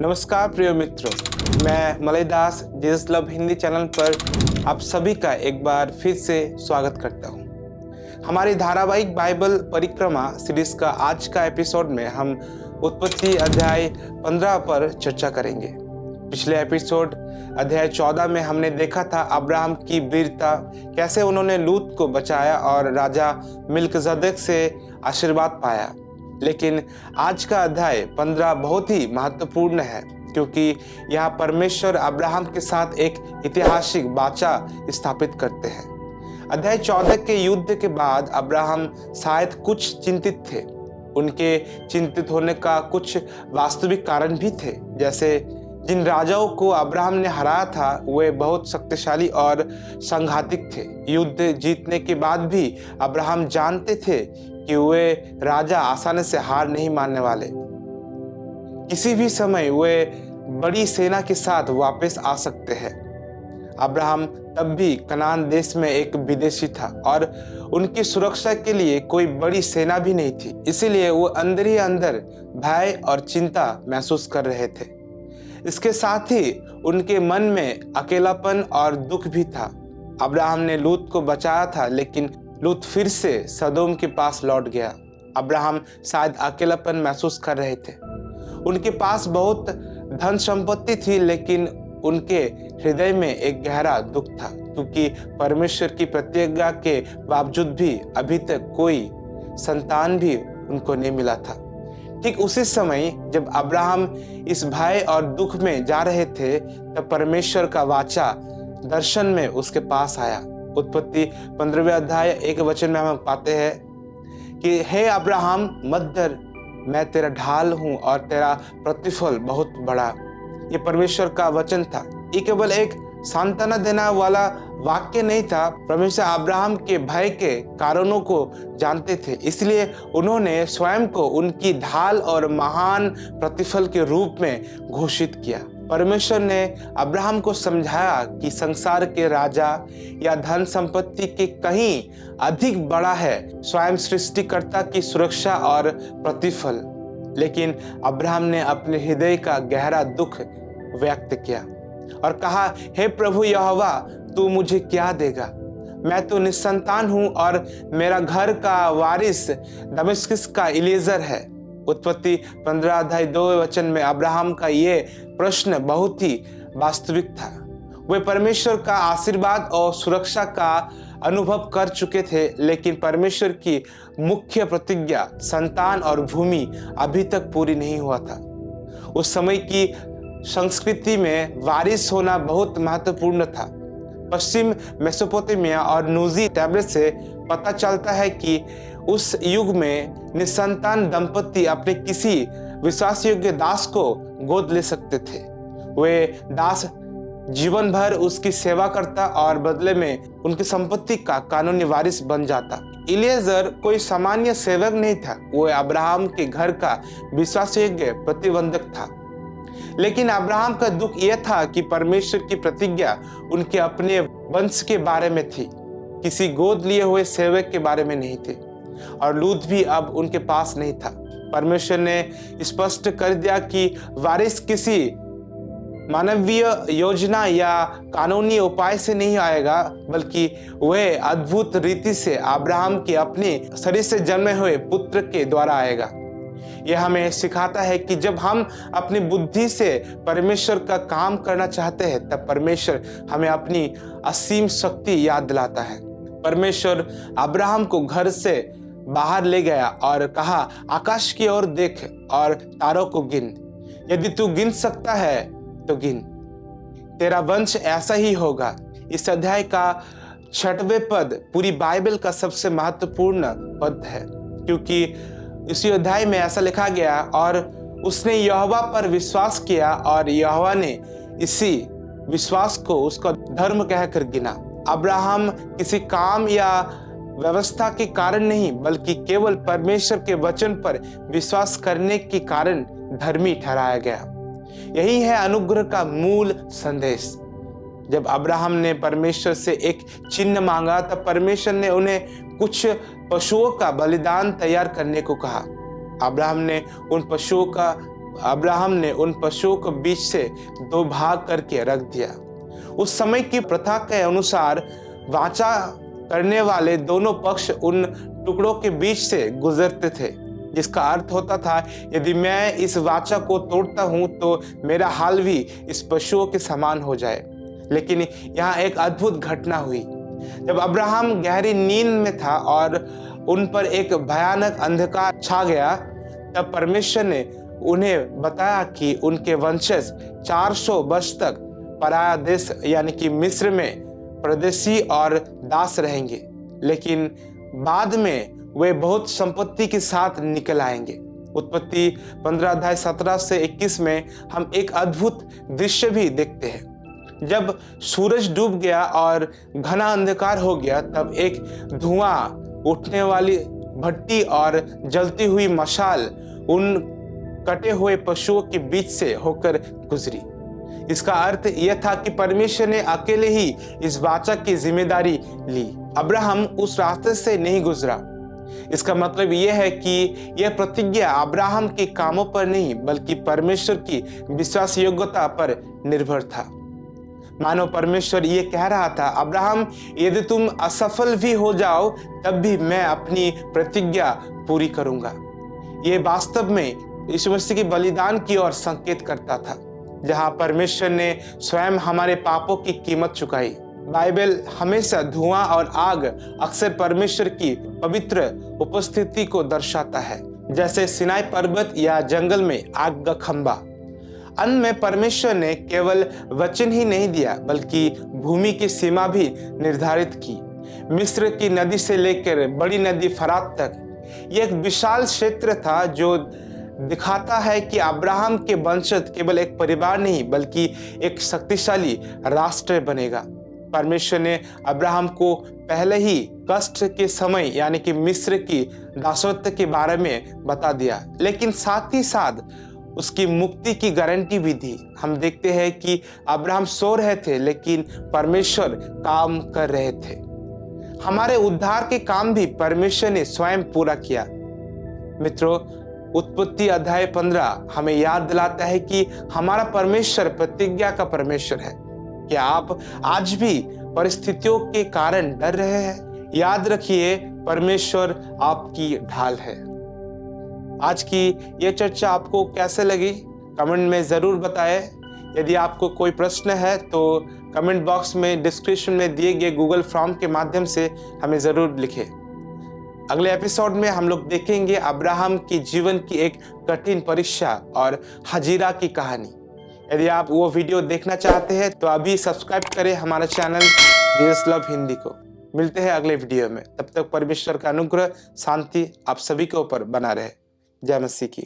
नमस्कार प्रिय मित्रों, मैं मलय दास जीसस लव हिंदी चैनल पर आप सभी का एक बार फिर से स्वागत करता हूं। हमारी धारावाहिक बाइबल परिक्रमा सीरीज का आज का एपिसोड में हम उत्पत्ति अध्याय 15 पर चर्चा करेंगे। पिछले एपिसोड अध्याय 14 में हमने देखा था अब्राहम की वीरता, कैसे उन्होंने लूत को बचाया और राजा मिल्किसेदेक से आशीर्वाद पाया। लेकिन आज का अध्याय 15 बहुत ही महत्वपूर्ण है, क्योंकि यहाँ परमेश्वर अब्राहम के साथ एक ऐतिहासिक वाचा स्थापित करते हैं। अध्याय 14 के युद्ध के बाद अब्राहम शायद कुछ चिंतित थे। उनके चिंतित होने का कुछ वास्तविक कारण भी थे। जैसे जिन राजाओं को अब्राहम ने हराया था वे बहुत शक्तिशाली और संघातिक थे। युद्ध जीतने के बाद भी अब्राहम जानते थे कि वे राजा आसानी से हार नहीं मानने वाले। किसी भी समय वे बड़ी सेना के साथ वापस आ सकते हैं। अब्राहम तब भी कनान देश में एक विदेशी था और उनकी सुरक्षा के लिए कोई बड़ी सेना भी नहीं थी। इसीलिए वो अंदर ही अंदर भय और चिंता महसूस कर रहे थे। इसके साथ ही उनके मन में अकेलापन और दुख भी था। अब्राहम ने लूत को बचाया था, लेकिन लूत फिर से सदोम के पास लौट गया। अब्राहम शायद अकेलापन महसूस कर रहे थे। उनके पास बहुत धन संपत्ति थी, लेकिन उनके हृदय में एक गहरा दुख था, क्योंकि परमेश्वर की प्रतिज्ञा के बावजूद भी अभी तक कोई संतान भी उनको नहीं मिला था। ठीक उसी समय जब अब्राहम इस भय और दुख में जा रहे थे, तब परमेश्वर का वाचा दर्शन में उसके पास आया। उत्पत्ति 15वें अध्याय 1 वचन में हम पाते हैं कि हे अब्राहम, मत डर, मैं तेरा ढाल हूं और तेरा प्रतिफल बहुत बड़ा। ये परमेश्वर का वचन था। ये केवल एक सांत्वना देने वाला वाक्य नहीं था। परमेश्वर अब्राहम के भय के कारणों को जानते थे, इसलिए उन्होंने स्वयं को उनकी ढाल और महान प्रतिफल के रूप में घोषित किया। परमेश्वर ने अब्राहम को समझाया कि संसार के राजा या धन संपत्ति के कहीं अधिक बड़ा है स्वयं सृष्टिकर्ता की सुरक्षा और प्रतिफल। लेकिन अब्राहम ने अपने हृदय का गहरा दुख व्यक्त किया और कहा, हे प्रभु यहोवा, तू मुझे क्या देगा? मैं तो निसंतान हूं और मेरा घर का वारिस दमिश्क का इलीजेर है। उत्पत्ति 15 अध्याय 2 वचन में अब्राहम का ये प्रश्न बहुत ही वास्तविक था। वे परमेश्वर का आशीर्वाद और सुरक्षा का अनुभव कर चुके थे, लेकिन परमेश्वर की मुख्य प्रतिज्ञा संतान और भूमि अभी तक पूरी नहीं हुआ था। उस समय की संस्कृति में वारिस होना बहुत महत्वपूर्ण था। पश्चिम मेसोपोटामिया और नूजी टैबलेट से पता चलता है कि उस युग में निसंतान दंपति अपने किसी विश्वास योग्य दास को गोद ले सकते थे। वे दास जीवन भर उसकी सेवा करता और बदले में उनकी संपत्ति का कानूनी वारिस बन जाता। इलीजेर कोई सामान्य सेवक नहीं था, वो अब्राहम के घर का विश्वास योग्य प्रतिबंधक था। लेकिन अब्राहम का दुख यह था कि परमेश्वर की प्रतिज्ञा उनके अपने वंश के बारे में थी, किसी गोद लिए हुए सेवक के बारे में नहीं थी। और लूत भी अब उनके पास नहीं था। परमेश्वर ने स्पष्ट कर दिया कि वारिस किसी मानवीय योजना या कानूनी उपाय से नहीं आएगा, बल्कि वह अद्भुत रीति से अब्राहम के अपने शरीर से जन्मे हुए पुत्र के द्वारा आएगा। यह हमें सिखाता है कि जब हम अपनी बुद्धि से परमेश्वर का काम करना चाहते हैं, तब परमेश्वर हमें अपनी असीम शक्ति याद दिलाता है। परमेश्वर अब्राहम को घर से बाहर ले गया और कहा, आकाश की ओर देख और तारों को गिन। यदि तू गिन सकता है तो गिन, तेरा वंश ऐसा ही होगा। इस अध्याय का 6वें पद पूरी बाइबल का सबसे महत्वपूर्ण पद है, क्योंकि इसी अध्याय में ऐसा लिखा गया, और उसने यहोवा पर विश्वास किया और यहोवा ने इसी विश्वास को उसका धर्म कहकर गिना। अब्राहम किसी काम या व्यवस्था के कारण नहीं, बल्कि केवल परमेश्वर के वचन पर विश्वास करने के कारण धर्मी ठहराया गया। यही है अनुग्रह का मूल संदेश। जब अब्राहम ने परमेश्वर से एक चिन्ह मांगा, तब परमेश्वर ने उन्हें कुछ पशुओं का बलिदान तैयार करने को कहा। अब्राहम ने उन पशुओं का अब्राहम ने उन पशुओं को बीच से 2 भाग करके रख दिया। उस समय की प्रथा के अनुसार वाचा करने वाले दोनों पक्ष उन टुकड़ों के बीच से गुजरते थे, जिसका अर्थ होता था यदि मैं इस वाचा को तोड़ता हूं तो मेरा हाल भी इस पशुओं के समान हो जाए। लेकिन यहाँ एक अद्भुत घटना हुई। जब अब्राहम गहरी नींद में था और उन पर एक भयानक अंधकार छा गया, तब परमेश्वर ने उन्हें बताया कि उनके वंशज 400 वर्ष तक पराया देश यानी कि मिस्र में परदेसी और दास रहेंगे, लेकिन बाद में वे बहुत संपत्ति के साथ निकल आएंगे। उत्पत्ति 15 अध्याय 17 से 21 में हम एक अद्भुत दृश्य भी देखते हैं। जब सूरज डूब गया और घना अंधकार हो गया, तब एक धुआं उठने वाली भट्टी और जलती हुई मशाल उन कटे हुए पशुओं के बीच से होकर गुजरी। इसका अर्थ यह था कि परमेश्वर ने अकेले ही इस वाचा की जिम्मेदारी ली। अब्राहम उस रास्ते से नहीं गुजरा। इसका मतलब यह है कि यह प्रतिज्ञा अब्राहम के कामों पर नहीं बल्कि परमेश्वर की विश्वास योग्यता पर निर्भर था। मानो परमेश्वर ये कह रहा था, अब्राहम यदि तुम असफल भी हो जाओ तब भी मैं अपनी प्रतिज्ञा पूरी करूंगा। ये वास्तव में यीशु मसीह के बलिदान की ओर संकेत करता था, जहां परमेश्वर ने स्वयं हमारे पापों की कीमत चुकाई। बाइबल हमेशा धुआं और आग अक्सर परमेश्वर की पवित्र उपस्थिति को दर्शाता है, जैसे सिनाई पर्वत या जंगल में आग का खंभा। अंत में परमेश्वर ने केवल वचन ही नहीं दिया बल्कि भूमि की सीमा भी निर्धारित की। मिस्र की नदी से लेकर बड़ी नदी फरात तक यह एक विशाल क्षेत्र था जो दिखाता है कि अब्राहम के वंशज केवल एक परिवार नहीं बल्कि एक शक्तिशाली राष्ट्र बनेगा। परमेश्वर ने अब्राहम को पहले ही कष्ट के समय यानी कि मिस्र की दासत्व के बारे में बता दिया, लेकिन साथ ही साथ उसकी मुक्ति की गारंटी भी दी। हम देखते हैं कि अब्राहम सो रहे थे लेकिन परमेश्वर काम कर रहे थे। हमारे उद्धार के काम भी परमेश्वर ने स्वयं पूरा किया। मित्रों, उत्पत्ति अध्याय 15 हमें याद दिलाता है कि हमारा परमेश्वर प्रतिज्ञा का परमेश्वर है। क्या आप आज भी परिस्थितियों के कारण डर रहे हैं? याद रखिए, परमेश्वर आपकी ढाल है। आज की ये चर्चा आपको कैसे लगी कमेंट में ज़रूर बताएं। यदि आपको कोई प्रश्न है तो कमेंट बॉक्स में डिस्क्रिप्शन में दिए गए गूगल फॉर्म के माध्यम से हमें ज़रूर लिखें। अगले एपिसोड में हम लोग देखेंगे अब्राहम की जीवन की एक कठिन परीक्षा और हजीरा की कहानी। यदि आप वो वीडियो देखना चाहते हैं तो अभी सब्सक्राइब करें हमारा चैनल जीसस लव हिंदी को। मिलते हैं अगले वीडियो में। तब तक परमेश्वर का अनुग्रह शांति आप सभी के ऊपर बना रहे। जय मसीह की।